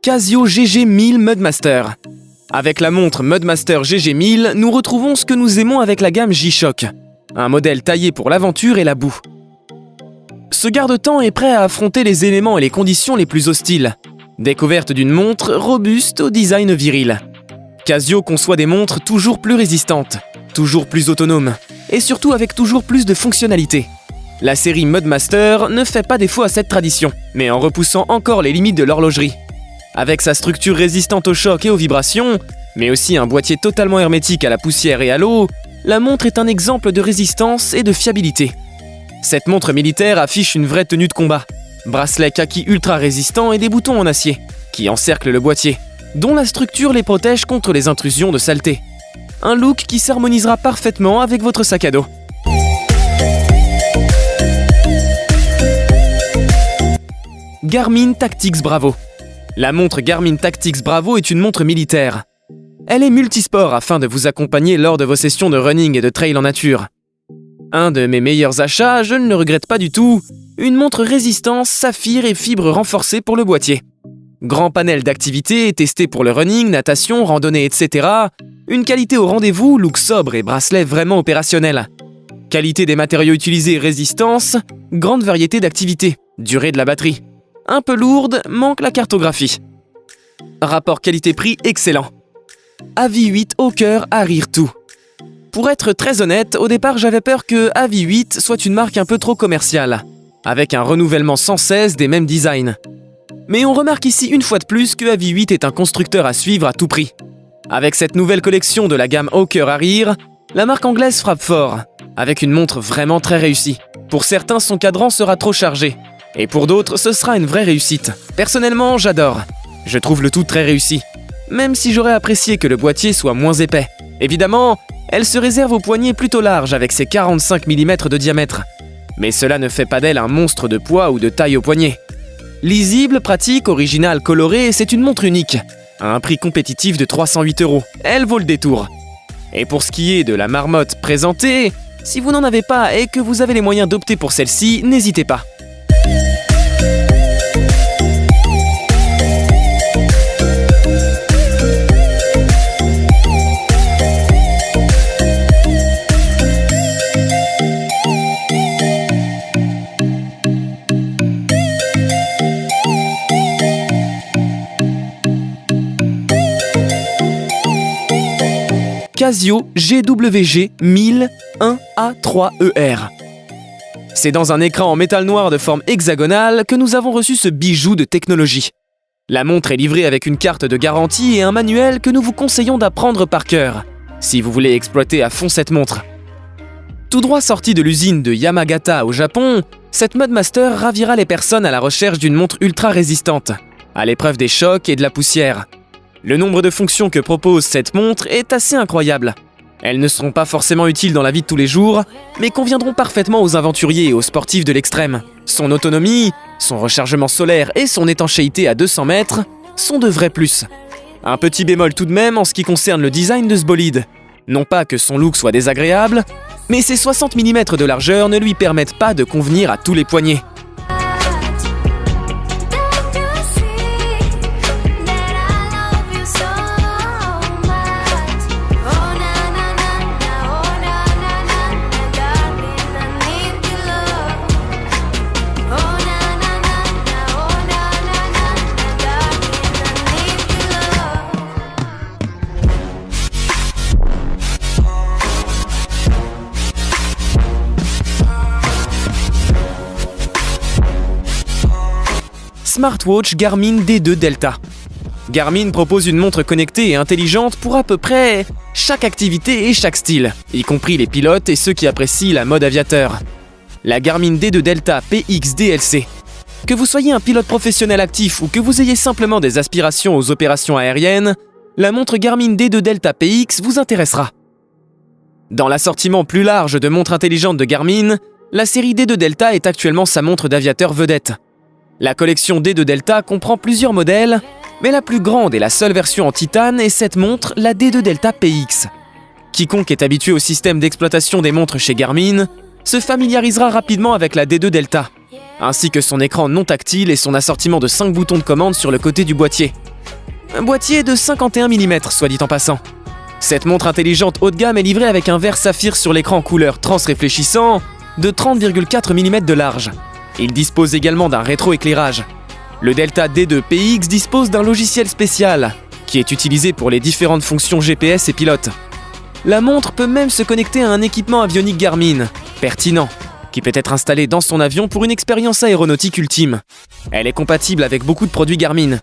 Casio GG1000 Mudmaster. Avec la montre Mudmaster GG1000, nous retrouvons ce que nous aimons avec la gamme G-Shock, un modèle taillé pour l'aventure et la boue. Ce garde-temps est prêt à affronter les éléments et les conditions les plus hostiles. Découverte d'une montre robuste au design viril. Casio conçoit des montres toujours plus résistantes, toujours plus autonomes, et surtout avec toujours plus de fonctionnalités. La série Mudmaster ne fait pas défaut à cette tradition, mais en repoussant encore les limites de l'horlogerie. Avec sa structure résistante aux chocs et aux vibrations, mais aussi un boîtier totalement hermétique à la poussière et à l'eau, la montre est un exemple de résistance et de fiabilité. Cette montre militaire affiche une vraie tenue de combat. Bracelet kaki ultra résistant et des boutons en acier, qui encerclent le boîtier, dont la structure les protège contre les intrusions de saleté. Un look qui s'harmonisera parfaitement avec votre sac à dos. Garmin Tactix Bravo. La montre Garmin Tactix Bravo est une montre militaire. Elle est multisport afin de vous accompagner lors de vos sessions de running et de trail en nature. Un de mes meilleurs achats, je ne le regrette pas du tout, une montre résistance, saphir et fibres renforcées pour le boîtier. Grand panel d'activités testé pour le running, natation, randonnée, etc. Une qualité au rendez-vous, look sobre et bracelet vraiment opérationnel. Qualité des matériaux utilisés, résistance, grande variété d'activités, durée de la batterie. Un peu lourde, manque la cartographie. Rapport qualité-prix excellent. Avis 8 au cœur à rire tout. Pour être très honnête, au départ j'avais peur que Avis 8 soit une marque un peu trop commerciale, avec un renouvellement sans cesse des mêmes designs. Mais on remarque ici une fois de plus que Avis 8 est un constructeur à suivre à tout prix. Avec cette nouvelle collection de la gamme au cœur à rire, la marque anglaise frappe fort, avec une montre vraiment très réussie. Pour certains, son cadran sera trop chargé. Et pour d'autres, ce sera une vraie réussite. Personnellement, j'adore. Je trouve le tout très réussi. Même si j'aurais apprécié que le boîtier soit moins épais. Évidemment, elle se réserve au poignet plutôt large avec ses 45 mm de diamètre. Mais cela ne fait pas d'elle un monstre de poids ou de taille au poignet. Lisible, pratique, originale, colorée, c'est une montre unique. À un prix compétitif de 308 €. Elle vaut le détour. Et pour ce qui est de la marmotte présentée, si vous n'en avez pas et que vous avez les moyens d'opter pour celle-ci, n'hésitez pas. Casio GWG 1000 1A3ER. C'est dans un écran en métal noir de forme hexagonale que nous avons reçu ce bijou de technologie. La montre est livrée avec une carte de garantie et un manuel que nous vous conseillons d'apprendre par cœur, si vous voulez exploiter à fond cette montre. Tout droit sortie de l'usine de Yamagata au Japon, cette Mudmaster ravira les personnes à la recherche d'une montre ultra résistante, à l'épreuve des chocs et de la poussière. Le nombre de fonctions que propose cette montre est assez incroyable. Elles ne seront pas forcément utiles dans la vie de tous les jours, mais conviendront parfaitement aux aventuriers et aux sportifs de l'extrême. Son autonomie, son rechargement solaire et son étanchéité à 200 mètres sont de vrais plus. Un petit bémol tout de même en ce qui concerne le design de ce bolide. Non pas que son look soit désagréable, mais ses 60 mm de largeur ne lui permettent pas de convenir à tous les poignets. Smartwatch Garmin D2 Delta. Garmin propose une montre connectée et intelligente pour à peu près chaque activité et chaque style, y compris les pilotes et ceux qui apprécient la mode aviateur. La Garmin D2 Delta PX DLC. Que vous soyez un pilote professionnel actif ou que vous ayez simplement des aspirations aux opérations aériennes, la montre Garmin D2 Delta PX vous intéressera. Dans l'assortiment plus large de montres intelligentes de Garmin, la série D2 Delta est actuellement sa montre d'aviateur vedette. La collection D2 Delta comprend plusieurs modèles, mais la plus grande et la seule version en titane est cette montre, la D2 Delta PX. Quiconque est habitué au système d'exploitation des montres chez Garmin se familiarisera rapidement avec la D2 Delta, ainsi que son écran non tactile et son assortiment de 5 boutons de commande sur le côté du boîtier. Un boîtier de 51 mm, soit dit en passant. Cette montre intelligente haut de gamme est livrée avec un verre saphir sur l'écran couleur transréfléchissant de 30,4 mm de large. Il dispose également d'un rétroéclairage. Le Delta D2PX dispose d'un logiciel spécial, qui est utilisé pour les différentes fonctions GPS et pilote. La montre peut même se connecter à un équipement avionique Garmin, pertinent, qui peut être installé dans son avion pour une expérience aéronautique ultime. Elle est compatible avec beaucoup de produits Garmin,